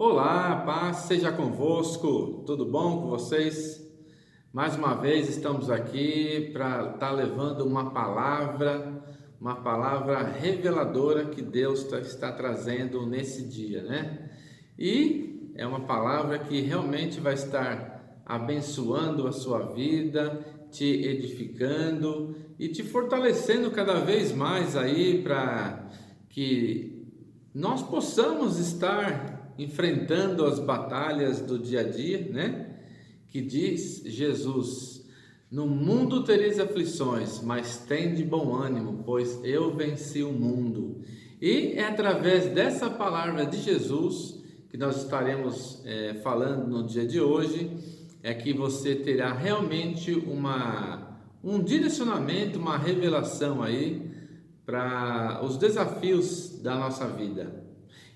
Olá, paz seja convosco, tudo bom com vocês? Mais uma vez estamos aqui para estar levando uma palavra reveladora que Deus está trazendo nesse dia, né? E é uma palavra que realmente vai estar abençoando a sua vida, te edificando e te fortalecendo cada vez mais aí para que nós possamos estar enfrentando as batalhas do dia a dia, né? Que diz Jesus: no mundo tereis aflições, mas tende bom ânimo, pois eu venci o mundo. E é através dessa palavra de Jesus que nós estaremos falando no dia de hoje, é que você terá realmente um direcionamento, uma revelação aí para os desafios da nossa vida.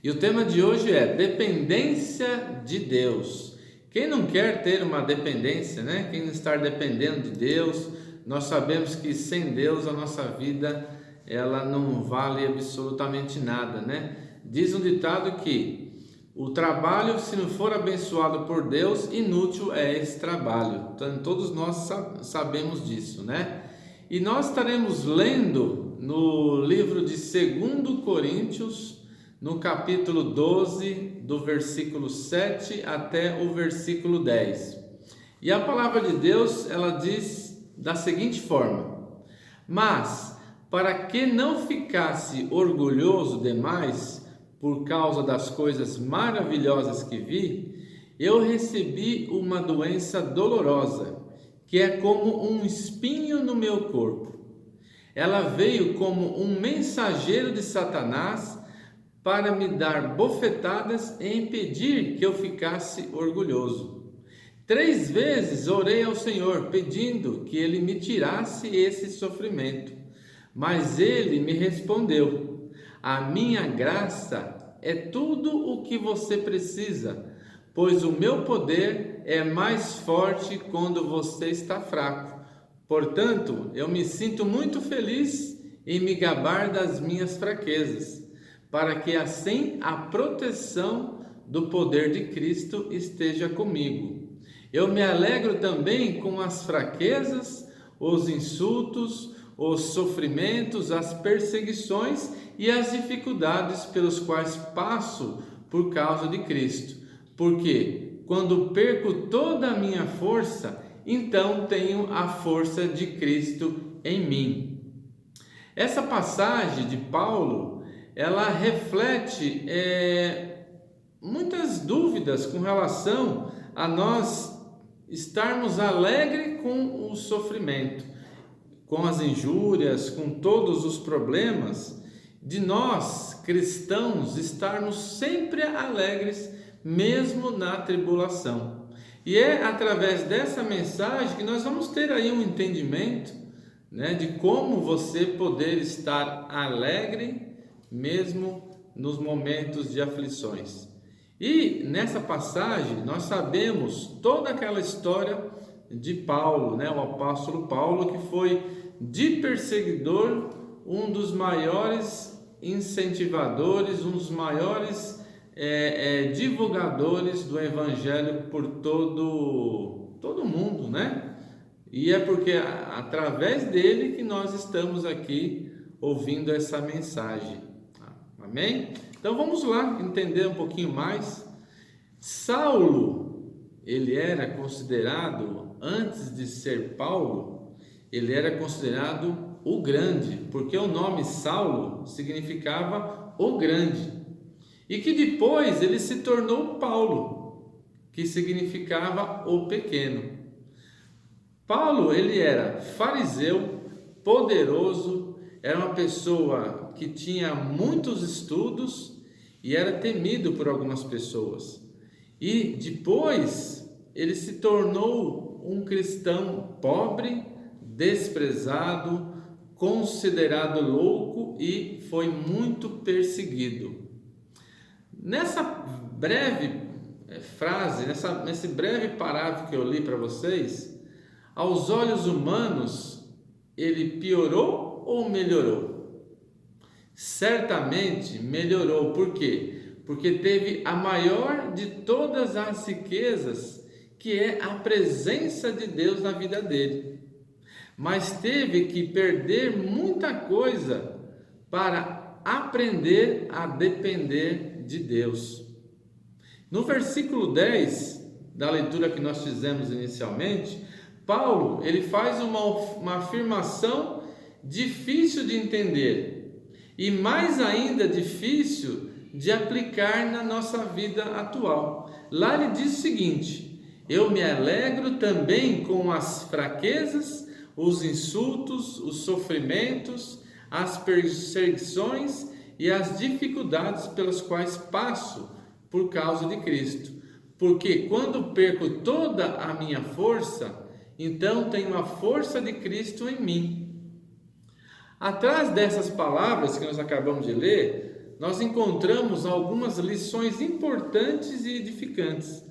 E o tema de hoje é dependência de Deus. Quem não quer ter uma dependência, né? Quem não está dependendo de Deus, nós sabemos que sem Deus a nossa vida ela não vale absolutamente nada, né? Diz um ditado que o trabalho, se não for abençoado por Deus, inútil é esse trabalho. Então, todos nós sabemos disso, né? E nós estaremos lendo no livro de 2 Coríntios, no capítulo 12, do versículo 7 até o versículo 10. E a palavra de Deus, ela diz da seguinte forma: mas, para que não ficasse orgulhoso demais, por causa das coisas maravilhosas que vi, eu recebi uma doença dolorosa, que é como um espinho no meu corpo. Ela veio como um mensageiro de Satanás para me dar bofetadas e impedir que eu ficasse orgulhoso. 3 vezes orei ao Senhor, pedindo que Ele me tirasse esse sofrimento. Mas Ele me respondeu: a minha graça é tudo o que você precisa, pois o meu poder é mais forte quando você está fraco. Portanto, eu me sinto muito feliz em me gabar das minhas fraquezas, para que assim a proteção do poder de Cristo esteja comigo. Eu me alegro também com as fraquezas, os insultos, os sofrimentos, as perseguições e as dificuldades pelos quais passo por causa de Cristo. Porque quando perco toda a minha força, então tenho a força de Cristo em mim. Essa passagem de Paulo, ela reflete muitas dúvidas com relação a nós estarmos alegres com o sofrimento, com as injúrias, com todos os problemas, de nós cristãos estarmos sempre alegres, mesmo na tribulação. E é através dessa mensagem que nós vamos ter aí um entendimento, né, de como você poder estar alegre mesmo nos momentos de aflições. E nessa passagem nós sabemos toda aquela história de Paulo, né, o apóstolo Paulo, que foi de perseguidor um dos maiores incentivadores, um dos maiores divulgadores do evangelho por todo mundo, né? E é porque através dele que nós estamos aqui ouvindo essa mensagem. Amém? Então vamos lá entender um pouquinho mais. Saulo, ele era considerado, antes de ser Paulo, ele era considerado o grande, porque o nome Saulo significava o grande. E que depois ele se tornou Paulo, que significava o pequeno. Paulo, ele era fariseu, poderoso, era uma pessoa que tinha muitos estudos e era temido por algumas pessoas. E depois ele se tornou um cristão pobre, desprezado, considerado louco e foi muito perseguido. Nessa breve frase, nesse breve parágrafo que eu li para vocês, aos olhos humanos, ele piorou ou melhorou? Certamente melhorou. Por quê? Porque teve a maior de todas as riquezas, que é a presença de Deus na vida dele. Mas teve que perder muita coisa para aprender a depender de Deus. No versículo 10 da leitura que nós fizemos inicialmente, Paulo ele faz uma afirmação difícil de entender e mais ainda difícil de aplicar na nossa vida atual. Lá ele diz o seguinte: eu me alegro também com as fraquezas, os insultos, os sofrimentos, as perseguições e as dificuldades pelas quais passo por causa de Cristo. Porque quando perco toda a minha força, então tenho a força de Cristo em mim. Atrás dessas palavras que nós acabamos de ler, nós encontramos algumas lições importantes e edificantes.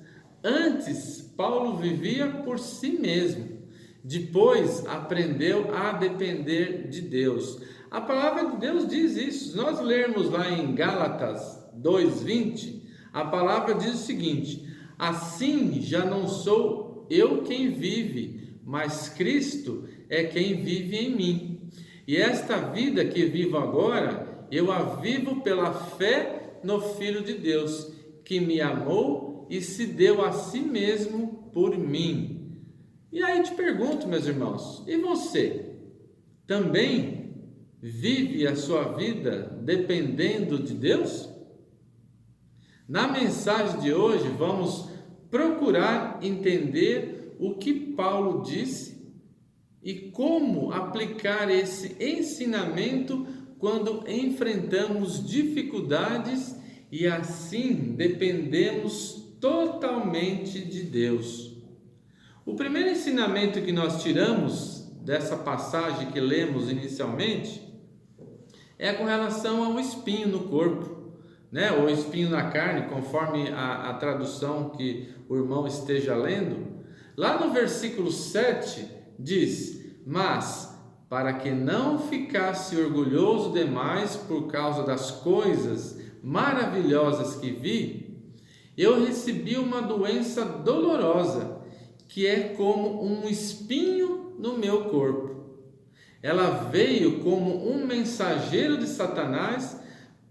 Antes, Paulo vivia por si mesmo. Depois, aprendeu a depender de Deus. A palavra de Deus diz isso. Se nós lermos lá em Gálatas 2:20, a palavra diz o seguinte: assim já não sou eu quem vive, mas Cristo é quem vive em mim. E esta vida que vivo agora, eu a vivo pela fé no Filho de Deus, que me amou e se deu a si mesmo por mim. E aí te pergunto, meus irmãos, e você? Também vive a sua vida dependendo de Deus? Na mensagem de hoje, vamos procurar entender o que Paulo disse e como aplicar esse ensinamento quando enfrentamos dificuldades e assim dependemos totalmente de Deus. O primeiro ensinamento que nós tiramos dessa passagem que lemos inicialmente é com relação ao espinho no corpo, né? Ou espinho na carne, conforme a tradução que o irmão esteja lendo. Lá no versículo 7 diz: mas para que não ficasse orgulhoso demais por causa das coisas maravilhosas que vi, eu recebi uma doença dolorosa, que é como um espinho no meu corpo. Ela veio como um mensageiro de Satanás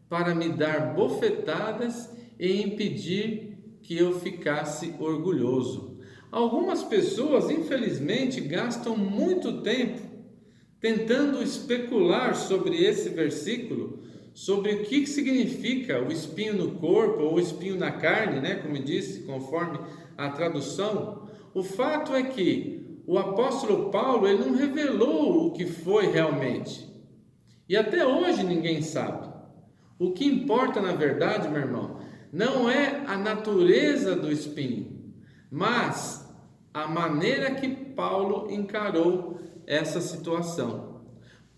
para me dar bofetadas e impedir que eu ficasse orgulhoso. Algumas pessoas, infelizmente, gastam muito tempo tentando especular sobre esse versículo, sobre o que significa o espinho no corpo ou o espinho na carne, né? Como disse, conforme a tradução. O fato é que o apóstolo Paulo ele não revelou o que foi realmente. E até hoje ninguém sabe. O que importa, na verdade, meu irmão, não é a natureza do espinho, mas a maneira que Paulo encarou essa situação.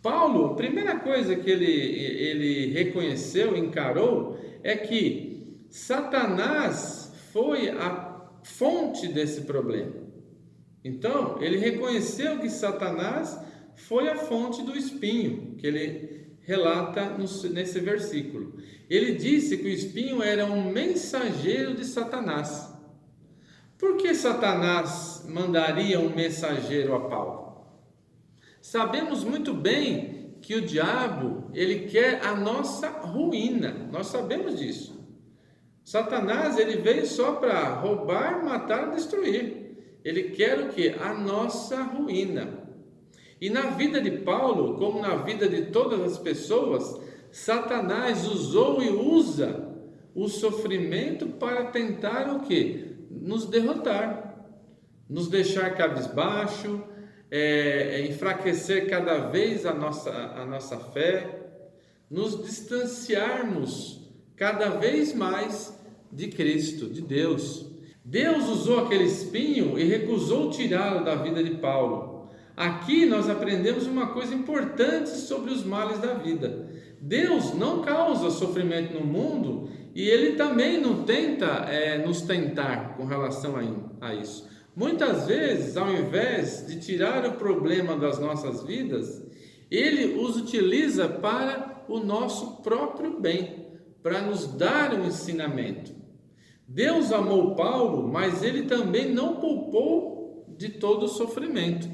Paulo, a primeira coisa que ele reconheceu, encarou, é que Satanás foi a fonte desse problema. Então, ele reconheceu que Satanás foi a fonte do espinho, que ele relata nesse versículo. Ele disse que o espinho era um mensageiro de Satanás. Por que Satanás mandaria um mensageiro a Paulo? Sabemos muito bem que o diabo, ele quer a nossa ruína. Nós sabemos disso. Satanás, ele veio só para roubar, matar e destruir. Ele quer o quê? A nossa ruína. E na vida de Paulo, como na vida de todas as pessoas, Satanás usou e usa o sofrimento para tentar o quê? Nos derrotar, nos deixar cabisbaixo, enfraquecer cada vez a nossa fé, nos distanciarmos cada vez mais de Cristo, de Deus. Deus usou aquele espinho e recusou tirá-lo da vida de Paulo. Aqui nós aprendemos uma coisa importante sobre os males da vida. Deus não causa sofrimento no mundo e Ele também não tenta nos tentar com relação a isso. Muitas vezes, ao invés de tirar o problema das nossas vidas, Ele os utiliza para o nosso próprio bem, para nos dar um ensinamento. Deus amou Paulo, mas ele também não poupou de todo o sofrimento.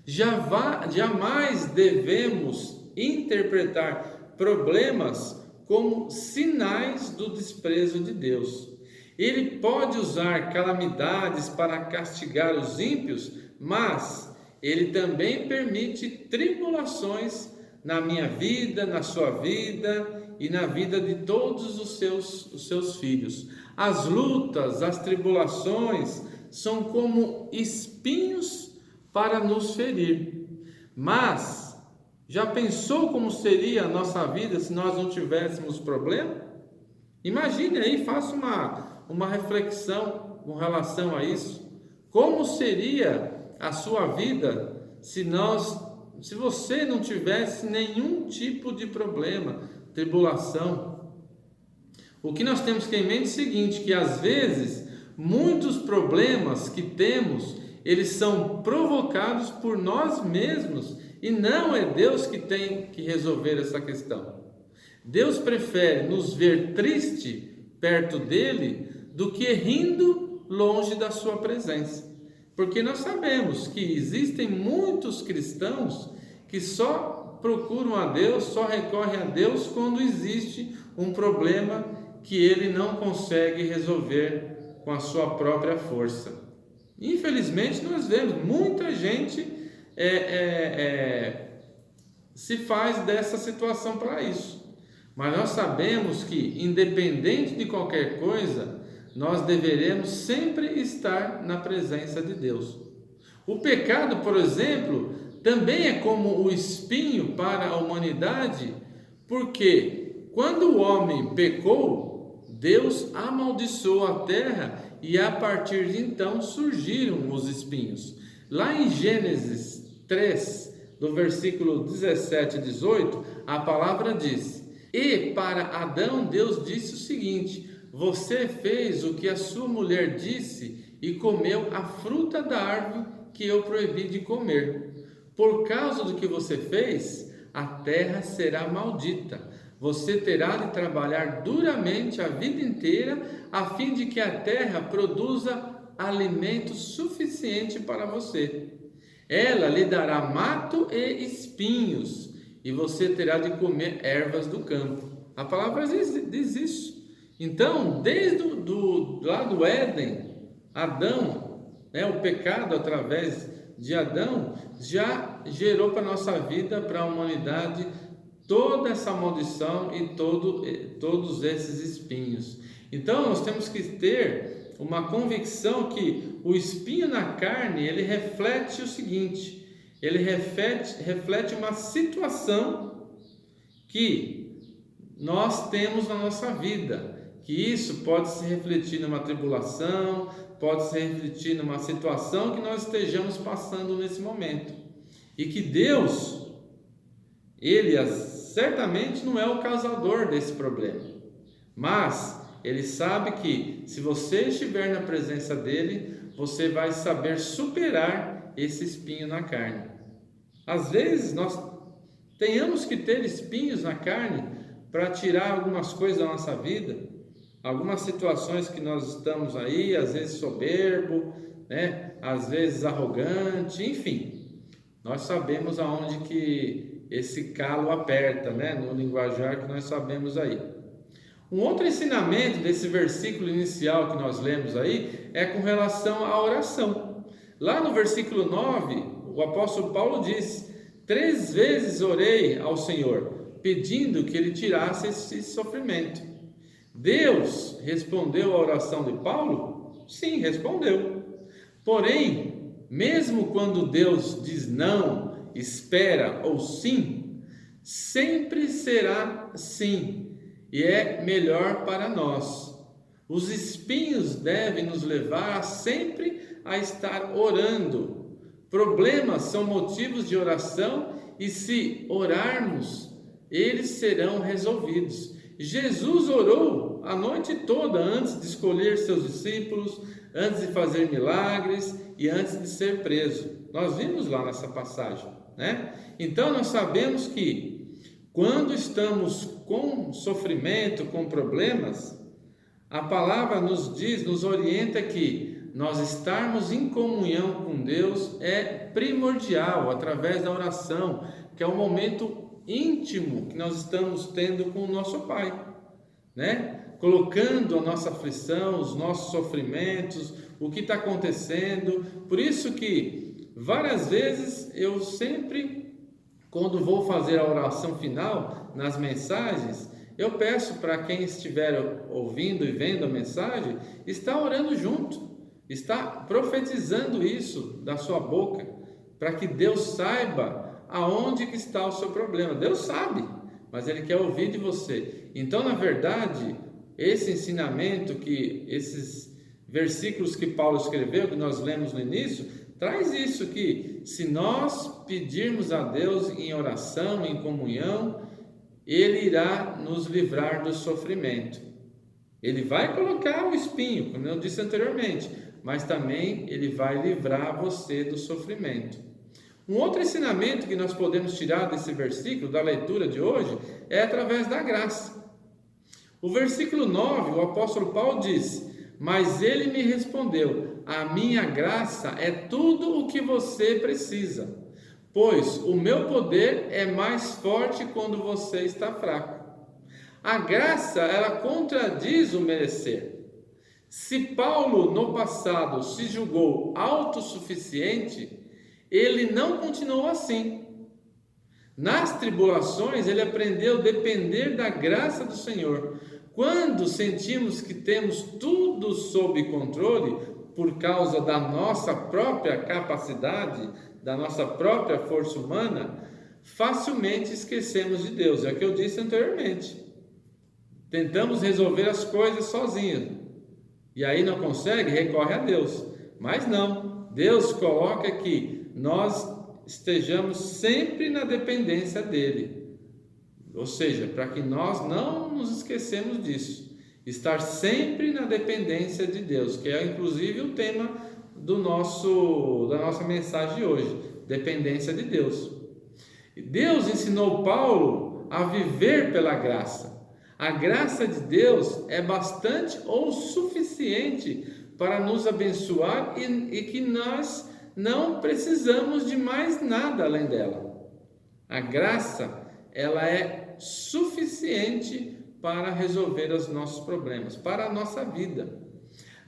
Jamais devemos interpretar problemas como sinais do desprezo de Deus. Ele pode usar calamidades para castigar os ímpios, mas ele também permite tribulações na minha vida, na sua vida e na vida de todos os seus filhos. As lutas, as tribulações são como espinhos para nos ferir. Mas já pensou como seria a nossa vida se nós não tivéssemos problema? Imagine aí, faça uma reflexão com relação a isso. Como seria a sua vida se você não tivesse nenhum tipo de problema, tribulação? O que nós temos que ter em mente é o seguinte, que às vezes muitos problemas que temos, eles são provocados por nós mesmos e não é Deus que tem que resolver essa questão. Deus prefere nos ver triste perto dele do que rindo longe da sua presença. Porque nós sabemos que existem muitos cristãos que só procuram a Deus, só recorrem a Deus quando existe um problema que ele não consegue resolver com a sua própria força. Infelizmente nós vemos muita gente se faz dessa situação para isso. Mas nós sabemos que, independente de qualquer coisa, nós deveremos sempre estar na presença de Deus. O pecado, por exemplo, também é como o espinho para a humanidade, porque quando o homem pecou, Deus amaldiçoou a terra e a partir de então surgiram os espinhos. Lá em Gênesis 3, do versículo 17 e 18, a palavra diz: e para Adão Deus disse o seguinte: você fez o que a sua mulher disse e comeu a fruta da árvore que eu proibi de comer. Por causa do que você fez, a terra será maldita. Você terá de trabalhar duramente a vida inteira, a fim de que a terra produza alimento suficiente para você. Ela lhe dará mato e espinhos, e você terá de comer ervas do campo. A palavra diz isso. Então, desde lá do Éden, Adão, o pecado através de Adão, já gerou para a nossa vida, para a humanidade, toda essa maldição e todos esses espinhos. Então, nós temos que ter uma convicção que o espinho na carne, ele reflete o seguinte: ele reflete uma situação que nós temos na nossa vida, que isso pode se refletir numa tribulação, pode se refletir numa situação que nós estejamos passando nesse momento, e que Deus, Ele certamente não é o causador desse problema, mas Ele sabe que se você estiver na presença dEle, você vai saber superar esse espinho na carne. Às vezes nós tenhamos que ter espinhos na carne para tirar algumas coisas da nossa vida, algumas situações que nós estamos aí, às vezes soberbo, às vezes arrogante, enfim, nós sabemos aonde que esse calo aperta, no linguajar que nós sabemos aí. Um outro ensinamento desse versículo inicial que nós lemos aí é com relação à oração. Lá no versículo 9, o apóstolo Paulo diz: 3 vezes orei ao Senhor, pedindo que Ele tirasse esse sofrimento. Deus respondeu à oração de Paulo? Sim, respondeu. Porém, mesmo quando Deus diz não, espera ou sim, sempre será sim, e é melhor para nós. Os espinhos devem nos levar sempre a estar orando. Problemas são motivos de oração e se orarmos, eles serão resolvidos. Jesus orou a noite toda antes de escolher seus discípulos, antes de fazer milagres e antes de ser preso. Nós vimos lá nessa passagem, Então nós sabemos que quando estamos com sofrimento, com problemas, a palavra nos diz, nos orienta que nós estarmos em comunhão com Deus é primordial, através da oração, que é o momento íntimo que nós estamos tendo com o nosso Pai, né? Colocando a nossa aflição, os nossos sofrimentos, o que está acontecendo. Por isso que várias vezes eu sempre, quando vou fazer a oração final nas mensagens, eu peço para quem estiver ouvindo e vendo a mensagem, está orando junto, está profetizando isso da sua boca, para que Deus saiba aonde que está o seu problema. Deus sabe, mas Ele quer ouvir de você. Então, na verdade, esse ensinamento, que esses versículos que Paulo escreveu, que nós lemos no início, traz isso, que se nós pedirmos a Deus em oração, em comunhão, Ele irá nos livrar do sofrimento. Ele vai colocar o espinho, como eu disse anteriormente, mas também Ele vai livrar você do sofrimento. Um outro ensinamento que nós podemos tirar desse versículo, da leitura de hoje, é através da graça. O versículo 9, o apóstolo Paulo diz: mas ele me respondeu, a minha graça é tudo o que você precisa, pois o meu poder é mais forte quando você está fraco. A graça, ela contradiz o merecer. Se Paulo no passado se julgou autossuficiente, ele não continuou assim. Nas tribulações, ele aprendeu a depender da graça do Senhor. Quando sentimos que temos tudo sob controle, por causa da nossa própria capacidade, da nossa própria força humana, facilmente esquecemos de Deus. É o que eu disse anteriormente. Tentamos resolver as coisas sozinhos, e aí não consegue, recorre a Deus. Mas não, Deus coloca que nós estejamos sempre na dependência dEle. Ou seja, para que nós não nos esquecemos disso, estar sempre na dependência de Deus, que é inclusive o tema da nossa mensagem de hoje, dependência de Deus. Deus ensinou Paulo a viver pela graça. A graça de Deus é bastante ou suficiente para nos abençoar e que nós não precisamos de mais nada além dela. A graça, ela é suficiente para resolver os nossos problemas, para a nossa vida.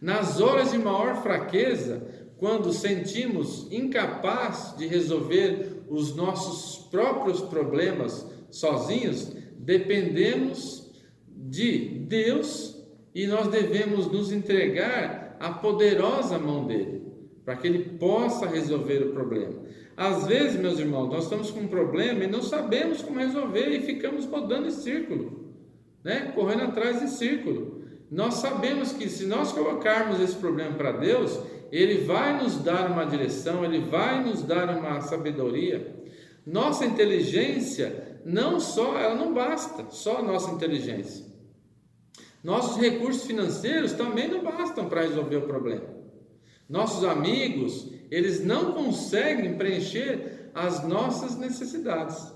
Nas horas de maior fraqueza, quando sentimos incapazes de resolver os nossos próprios problemas sozinhos, dependemos de Deus e nós devemos nos entregar à poderosa mão dele, para que ele possa resolver o problema. Às vezes, meus irmãos, nós estamos com um problema e não sabemos como resolver e ficamos rodando em círculo, né? Correndo atrás de círculo. Nós sabemos que se nós colocarmos esse problema para Deus, Ele vai nos dar uma direção, Ele vai nos dar uma sabedoria. Nossa inteligência, ela não basta, só a nossa inteligência. Nossos recursos financeiros também não bastam para resolver o problema. Nossos amigos, eles não conseguem preencher as nossas necessidades.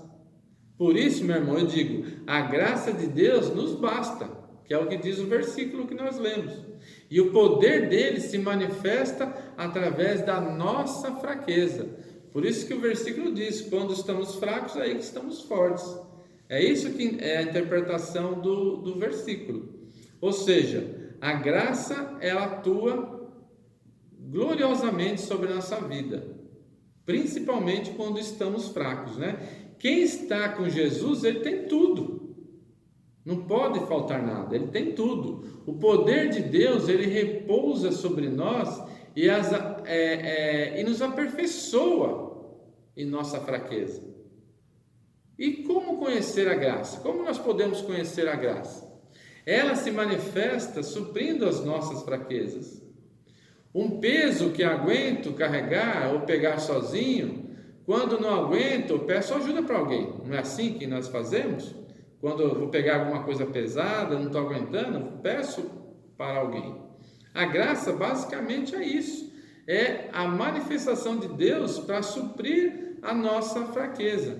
Por isso, meu irmão, eu digo, a graça de Deus nos basta, que é o que diz o versículo que nós lemos. E o poder dele se manifesta através da nossa fraqueza. Por isso que o versículo diz, quando estamos fracos, é aí que estamos fortes. É isso que é a interpretação do versículo. Ou seja, a graça, ela atua gloriosamente sobre a nossa vida, principalmente quando estamos fracos, né? Quem está com Jesus, ele tem tudo, não pode faltar nada, ele tem tudo. O poder de Deus, ele repousa sobre nós e nos aperfeiçoa em nossa fraqueza. E como conhecer a graça? Como nós podemos conhecer a graça? Ela se manifesta suprindo as nossas fraquezas. Um peso que aguento carregar ou pegar sozinho, quando não aguento, eu peço ajuda para alguém. Não é assim que nós fazemos? Quando eu vou pegar alguma coisa pesada, não estou aguentando, eu peço para alguém. A graça basicamente é isso. É a manifestação de Deus para suprir a nossa fraqueza,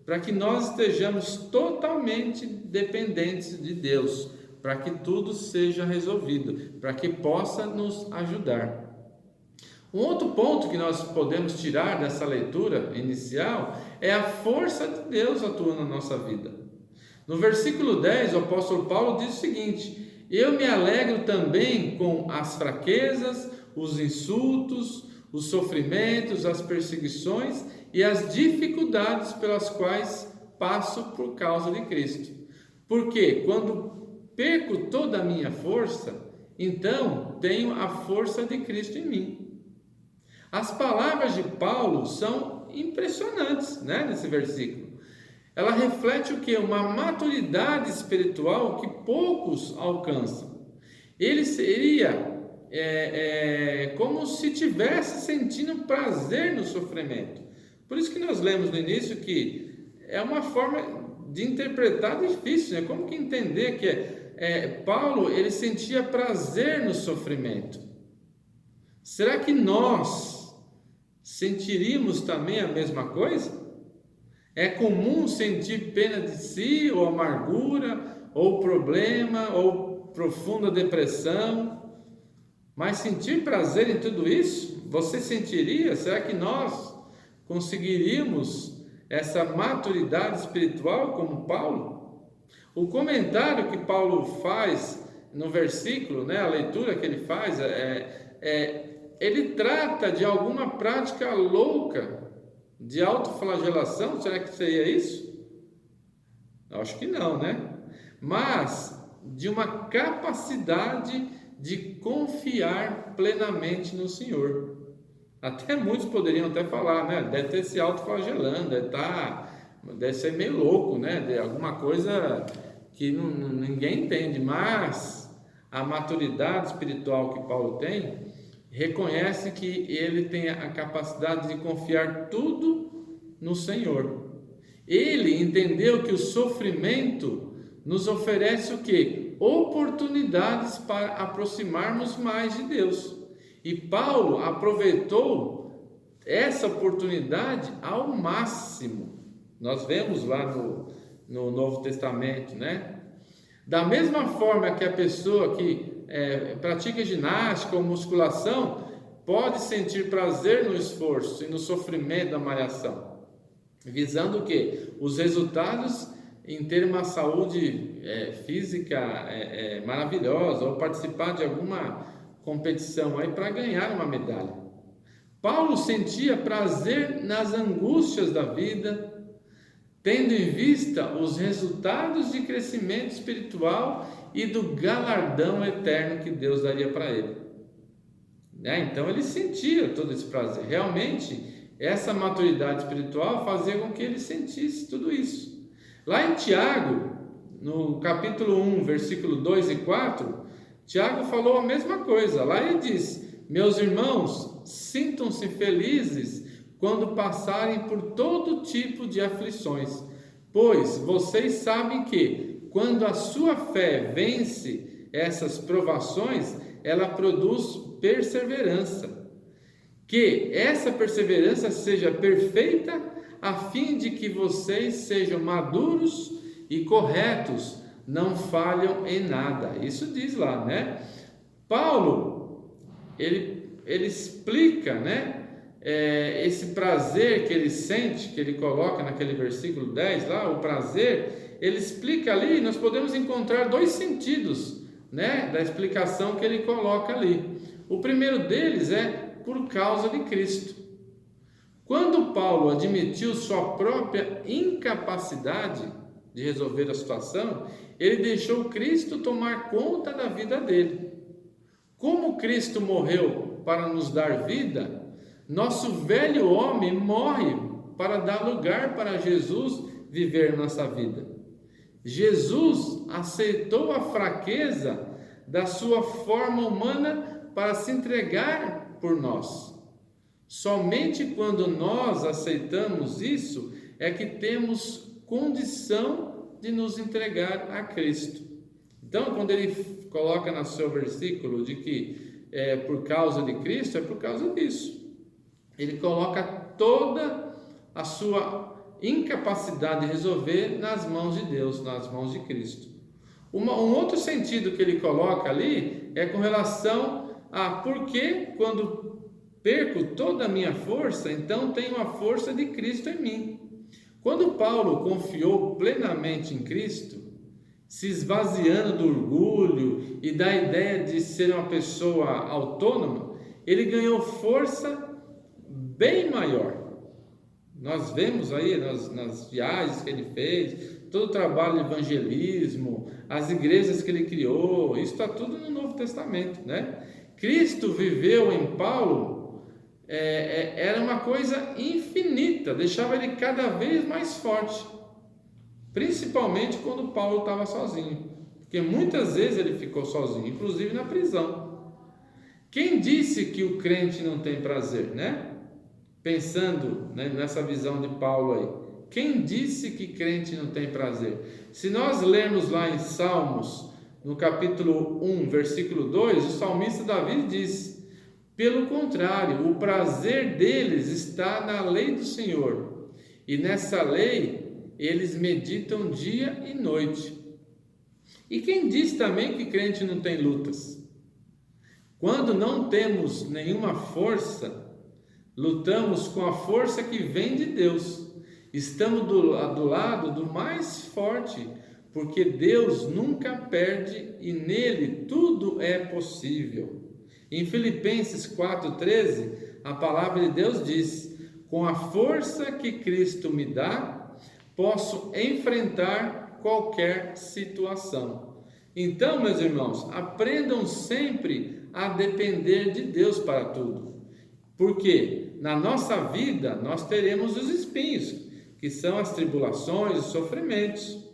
para que nós estejamos totalmente dependentes de Deus, para que tudo seja resolvido, para que possa nos ajudar. Um outro ponto que nós podemos tirar dessa leitura inicial é a força de Deus atuando na nossa vida. No versículo 10, o apóstolo Paulo diz o seguinte: eu me alegro também com as fraquezas, os insultos, os sofrimentos, as perseguições e as dificuldades pelas quais passo por causa de Cristo. Porque quando perco toda a minha força, então tenho a força de Cristo em mim. As palavras de Paulo são impressionantes, nesse versículo. Ela reflete o que? Uma maturidade espiritual que poucos alcançam. Ele seria como se estivesse sentindo prazer no sofrimento. Por isso que nós lemos no início que é uma forma de interpretar difícil, Como que entender que Paulo ele sentia prazer no sofrimento? Será que nós sentiríamos também a mesma coisa? É comum sentir pena de si, ou amargura, ou problema, ou profunda depressão, mas sentir prazer em tudo isso, você sentiria? Será que nós conseguiríamos essa maturidade espiritual como Paulo? O comentário que Paulo faz no versículo, a leitura que ele faz, ele trata de alguma prática louca de autoflagelação. Será que seria isso? Eu acho que não, Mas de uma capacidade de confiar plenamente no Senhor. Até muitos poderiam até falar, deve ter se autoflagelando, deve ser meio louco, de alguma coisa que ninguém entende. Mas a maturidade espiritual que Paulo tem reconhece que ele tem a capacidade de confiar tudo no Senhor. Ele entendeu que o sofrimento nos oferece o quê? Oportunidades para aproximarmos mais de Deus. E Paulo aproveitou essa oportunidade ao máximo. Nós vemos lá no Novo Testamento, Da mesma forma que a pessoa que pratica ginástica ou musculação pode sentir prazer no esforço e no sofrimento da malhação, visando o quê? Os resultados em ter uma saúde física maravilhosa, ou participar de alguma competição aí para ganhar uma medalha. Paulo sentia prazer nas angústias da vida, tendo em vista os resultados de crescimento espiritual e do galardão eterno que Deus daria para ele. Então ele sentia todo esse prazer. Realmente, essa maturidade espiritual fazia com que ele sentisse tudo isso. Lá em Tiago, no capítulo 1, versículo 2 e 4, Tiago falou a mesma coisa. Lá ele diz: meus irmãos, sintam-se felizes quando passarem por todo tipo de aflições, pois vocês sabem que, quando a sua fé vence essas provações, ela produz perseverança. Que essa perseverança seja perfeita, a fim de que vocês sejam maduros e corretos, não falham em nada. Isso diz lá, Paulo, ele explica, esse prazer que ele sente, que ele coloca naquele versículo 10 lá, o prazer, ele explica ali. Nós podemos encontrar dois sentidos, da explicação que ele coloca ali. O primeiro deles é por causa de Cristo. Quando Paulo admitiu sua própria incapacidade de resolver a situação, ele deixou Cristo tomar conta da vida dele. Como Cristo morreu para nos dar vida, nosso velho homem morre para dar lugar para Jesus viver nossa vida. Jesus aceitou a fraqueza da sua forma humana para se entregar por nós. Somente quando nós aceitamos isso é que temos condição de nos entregar a Cristo. Então, quando ele coloca no seu versículo de que é por causa de Cristo, é por causa disso. Ele coloca toda a sua incapacidade de resolver nas mãos de Deus, nas mãos de Cristo. Um outro sentido que ele coloca ali é com relação a por que quando perco toda a minha força, então tenho a força de Cristo em mim. Quando Paulo confiou plenamente em Cristo, se esvaziando do orgulho e da ideia de ser uma pessoa autônoma, ele ganhou força bem maior. Nós vemos aí nas viagens que ele fez, todo o trabalho de evangelismo, as igrejas que ele criou, isso está tudo no Novo Testamento, né? Cristo viveu em Paulo, era uma coisa infinita, deixava ele cada vez mais forte, principalmente quando Paulo estava sozinho, porque muitas vezes ele ficou sozinho, inclusive na prisão. Quem disse que o crente não tem prazer, né? Pensando, né, nessa visão de Paulo aí, quem disse que crente não tem prazer? Se nós lermos lá em Salmos, no capítulo 1, versículo 2, o salmista Davi diz: pelo contrário, o prazer deles está na lei do Senhor, e nessa lei eles meditam dia e noite. E quem diz também que crente não tem lutas? Quando não temos nenhuma força, lutamos com a força que vem de Deus. Estamos do lado do mais forte, porque Deus nunca perde e nele tudo é possível. Em Filipenses 4,13, a palavra de Deus diz: com a força que Cristo me dá, posso enfrentar qualquer situação. Então, meus irmãos, aprendam sempre a depender de Deus para tudo. Porque na nossa vida nós teremos os espinhos, que são as tribulações, os sofrimentos.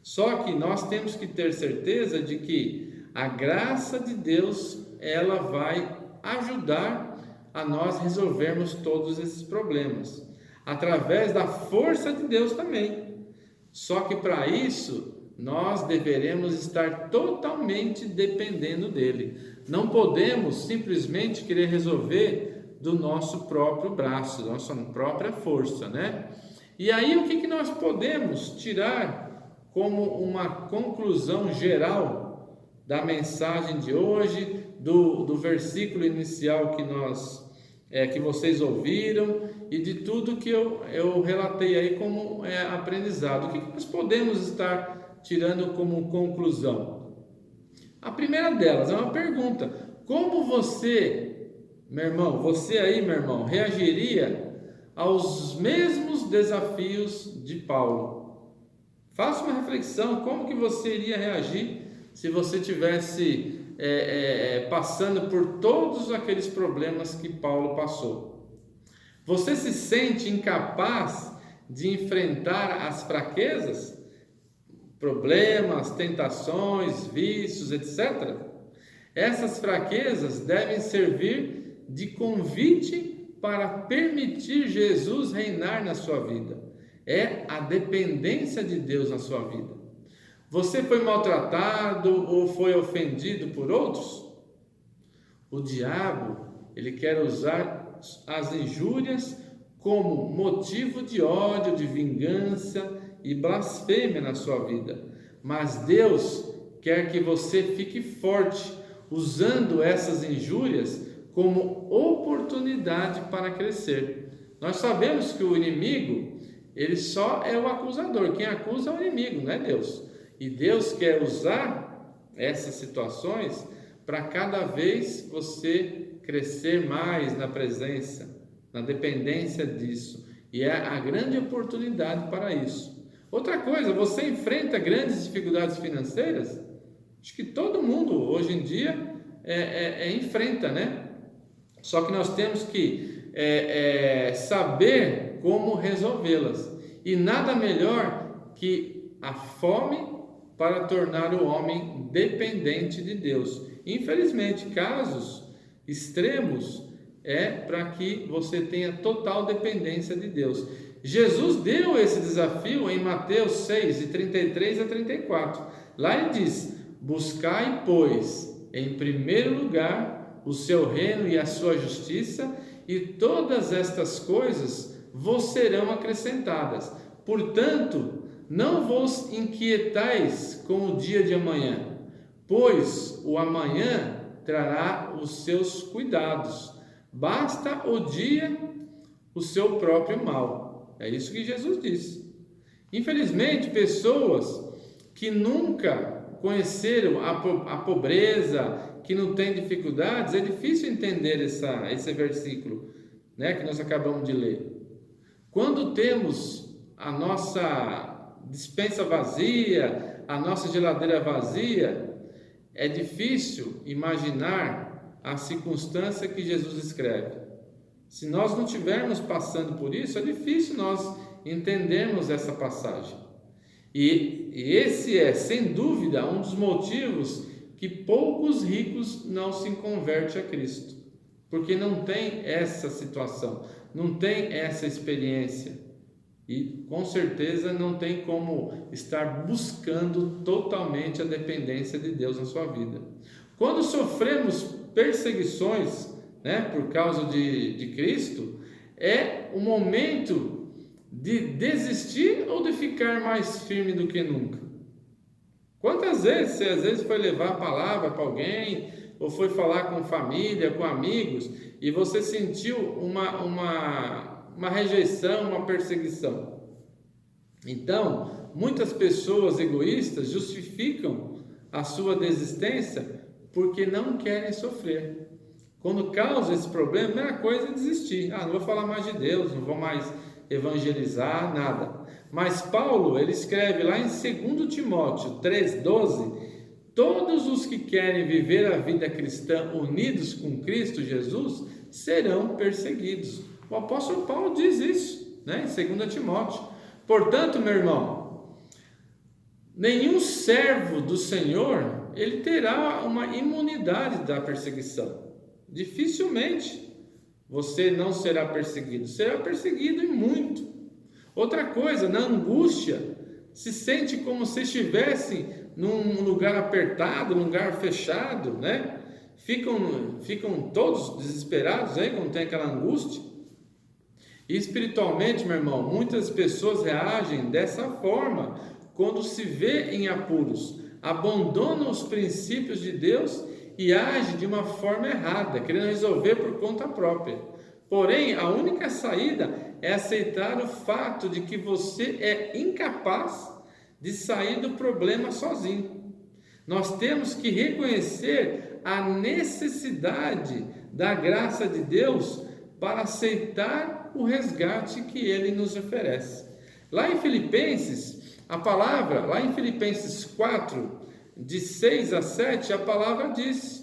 Só que nós temos que ter certeza de que a graça de Deus, ela vai ajudar a nós resolvermos todos esses problemas, através da força de Deus também. Só que para isso, nós deveremos estar totalmente dependendo dele. Não podemos simplesmente querer resolver do nosso próprio braço, da nossa própria força, né? E aí, o que nós podemos tirar como uma conclusão geral da mensagem de hoje, do versículo inicial que vocês ouviram e de tudo que eu relatei aí como aprendizado? O que nós podemos estar tirando como conclusão? A primeira delas é uma pergunta: como você, meu irmão, reagiria aos mesmos desafios de Paulo? Faça uma reflexão, como que você iria reagir se você tivesse passando por todos aqueles problemas que Paulo passou? Você se sente incapaz de enfrentar as fraquezas, problemas, tentações, vícios, etc? Essas fraquezas devem servir de convite para permitir Jesus reinar na sua vida. É a dependência de Deus na sua vida. Você foi maltratado ou foi ofendido por outros? O diabo, ele quer usar as injúrias como motivo de ódio, de vingança e blasfêmia na sua vida. Mas Deus quer que você fique forte, usando essas injúrias como oportunidade para crescer. Nós sabemos que o inimigo, ele só é o acusador. Quem acusa é o inimigo, não é Deus. E Deus quer usar essas situações para cada vez você crescer mais na presença, na dependência disso. E é a grande oportunidade para isso. Outra coisa, você enfrenta grandes dificuldades financeiras? Acho que todo mundo hoje em dia enfrenta, né? Só que nós temos que saber como resolvê-las. E nada melhor que a fome para tornar o homem dependente de Deus. Infelizmente, casos extremos para que você tenha total dependência de Deus. Jesus deu esse desafio em Mateus 6, de 33 a 34. Lá ele diz: buscai, pois, em primeiro lugar o seu reino e a sua justiça, e todas estas coisas vos serão acrescentadas. Portanto, não vos inquietais com o dia de amanhã, pois o amanhã trará os seus cuidados. Basta o dia o seu próprio mal. É isso que Jesus disse. Infelizmente, pessoas que nunca conheceram a pobreza, que não têm dificuldades, é difícil entender esse versículo, né, que nós acabamos de ler. Quando temos a nossa despensa vazia, a nossa geladeira vazia, é difícil imaginar a circunstância que Jesus escreve. Se nós não estivermos passando por isso, é difícil nós entendermos essa passagem. E esse é, sem dúvida, um dos motivos que poucos ricos não se convertem a Cristo, porque não tem essa situação, não tem essa experiência e com certeza não tem como estar buscando totalmente a dependência de Deus na sua vida. Quando sofremos perseguições, né, por causa de Cristo, é o momento de desistir ou de ficar mais firme do que nunca? Quantas vezes você às vezes foi levar a palavra para alguém, ou foi falar com família, com amigos, e você sentiu uma rejeição, uma perseguição? Então, muitas pessoas egoístas justificam a sua desistência porque não querem sofrer. Quando causa esse problema, a primeira coisa é desistir. Não vou falar mais de Deus, não vou mais evangelizar, nada. Mas Paulo, ele escreve lá em 2 Timóteo 3,12: todos os que querem viver a vida cristã unidos com Cristo Jesus serão perseguidos. O apóstolo Paulo diz isso, né, em 2 Timóteo. Portanto, meu irmão, nenhum servo do Senhor, ele terá uma imunidade da perseguição. Dificilmente você não será perseguido e muito. Outra coisa, na angústia, se sente como se estivesse num lugar apertado, num lugar fechado, né? Ficam todos desesperados aí quando tem aquela angústia. E espiritualmente, meu irmão, muitas pessoas reagem dessa forma quando se vê em apuros, abandonam os princípios de Deus e agem de uma forma errada, querendo resolver por conta própria. Porém, a única saída é aceitar o fato de que você é incapaz de sair do problema sozinho. Nós temos que reconhecer a necessidade da graça de Deus para aceitar o resgate que Ele nos oferece. Lá em Filipenses, a palavra, lá em Filipenses 4, de 6 a 7, a palavra diz: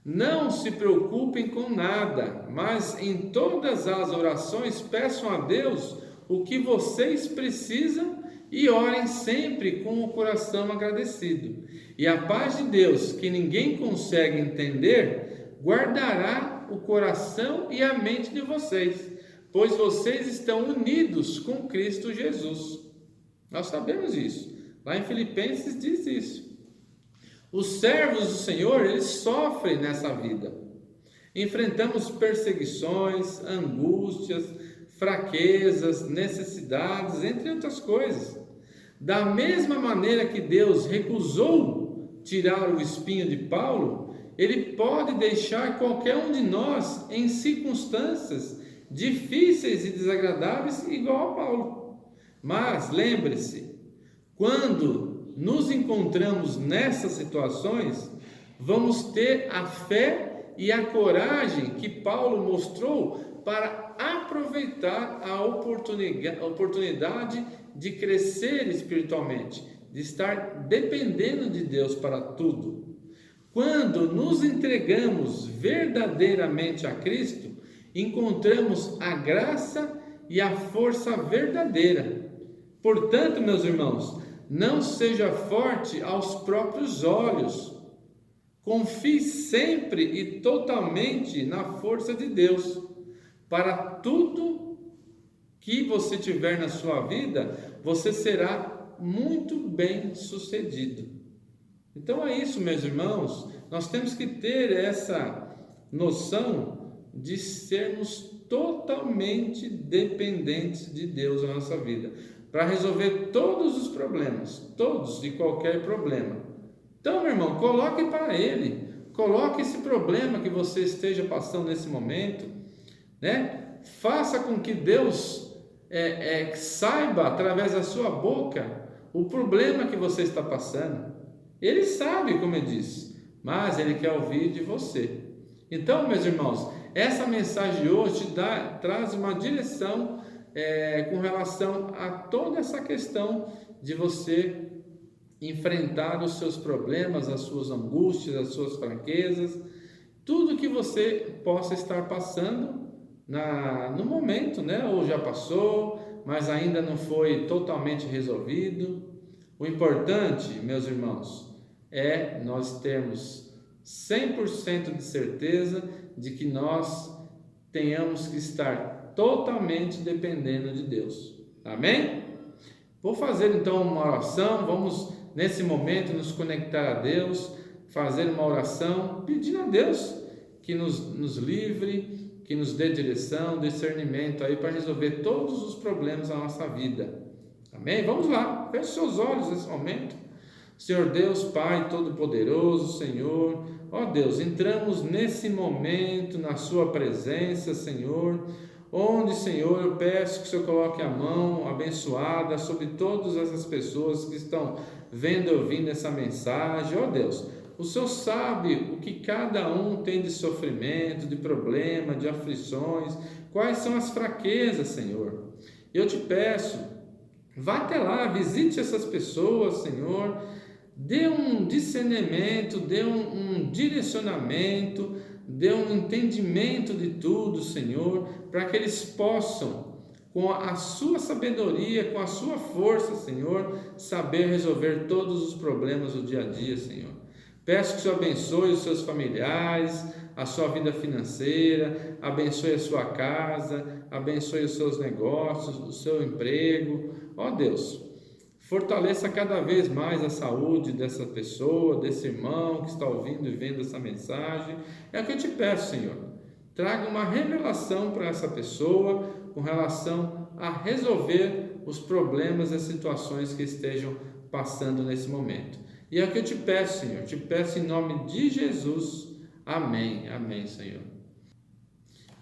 não se preocupem com nada, mas em todas as orações peçam a Deus o que vocês precisam e orem sempre com o coração agradecido. E a paz de Deus, que ninguém consegue entender, guardará o coração e a mente de vocês, pois vocês estão unidos com Cristo Jesus. Nós sabemos isso. Lá em Filipenses diz isso. Os servos do Senhor, eles sofrem nessa vida. Enfrentamos perseguições, angústias, fraquezas, necessidades, entre outras coisas. Da mesma maneira que Deus recusou tirar o espinho de Paulo, Ele pode deixar qualquer um de nós em circunstâncias difíceis e desagradáveis igual a Paulo. Mas lembre-se, quando nos encontramos nessas situações, vamos ter a fé e a coragem que Paulo mostrou para aproveitar a oportunidade de crescer espiritualmente, de estar dependendo de Deus para tudo. Quando nos entregamos verdadeiramente a Cristo, encontramos a graça e a força verdadeira. Portanto, meus irmãos, não seja forte aos próprios olhos. Confie sempre e totalmente na força de Deus. Para tudo que você tiver na sua vida, você será muito bem sucedido. Então é isso, meus irmãos. Nós temos que ter essa noção de sermos totalmente dependentes de Deus na nossa vida. para resolver todos os problemas, todos e qualquer problema. Então, meu irmão, coloque para Ele, coloque esse problema que você esteja passando nesse momento, né? Faça com que Deus saiba através da sua boca o problema que você está passando. Ele sabe, como eu disse, mas Ele quer ouvir de você. Então, meus irmãos, essa mensagem de hoje traz uma direção com relação a toda essa questão de você enfrentar os seus problemas, as suas angústias, as suas fraquezas, tudo que você possa estar passando no momento, né? Ou já passou, mas ainda não foi totalmente resolvido. O importante, meus irmãos, é nós termos 100% de certeza de que nós tenhamos que estar totalmente dependendo de Deus. Amém? Vou fazer então uma oração, vamos nesse momento nos conectar a Deus, fazer uma oração, pedindo a Deus que nos livre, que nos dê direção, discernimento aí para resolver todos os problemas da nossa vida. Amém? Vamos lá, feche seus olhos nesse momento. Senhor Deus, Pai Todo-Poderoso, Senhor, ó Deus, entramos nesse momento na Sua presença, Senhor, onde, Senhor, eu peço que o Senhor coloque a mão abençoada sobre todas essas pessoas que estão vendo e ouvindo essa mensagem. Ó Deus, o Senhor sabe o que cada um tem de sofrimento, de problema, de aflições, quais são as fraquezas, Senhor. Eu te peço, vá até lá, visite essas pessoas, Senhor, dê um discernimento, dê um direcionamento, dê um entendimento de tudo, Senhor, para que eles possam, com a sua sabedoria, com a sua força, Senhor, saber resolver todos os problemas do dia a dia, Senhor. Peço que o Senhor abençoe os seus familiares, a sua vida financeira, abençoe a sua casa, abençoe os seus negócios, o seu emprego. Ó Deus, fortaleça cada vez mais a saúde dessa pessoa, desse irmão que está ouvindo e vendo essa mensagem. É o que eu te peço, Senhor. Traga uma revelação para essa pessoa com relação a resolver os problemas e as situações que estejam passando nesse momento. E é o que eu te peço, Senhor. Te peço em nome de Jesus. Amém. Amém, Senhor.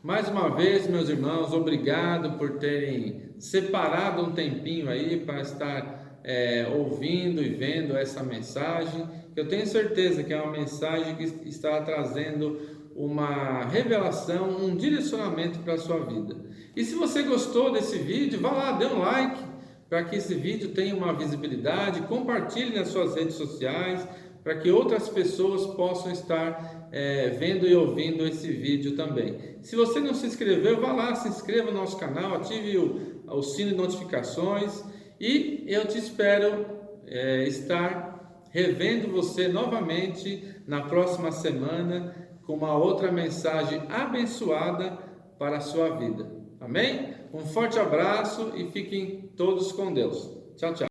Mais uma vez, meus irmãos, obrigado por terem separado um tempinho aí para estar ouvindo e vendo essa mensagem. Eu tenho certeza que é uma mensagem que está trazendo uma revelação, um direcionamento para a sua vida. E se você gostou desse vídeo, vá lá, dê um like para que esse vídeo tenha uma visibilidade, compartilhe nas suas redes sociais, para que outras pessoas possam estar vendo e ouvindo esse vídeo também. Se você não se inscreveu, vá lá, se inscreva no nosso canal, ative o sino de notificações e eu te espero estar revendo você novamente na próxima semana com uma outra mensagem abençoada para a sua vida. Amém? Um forte abraço e fiquem todos com Deus. Tchau, tchau.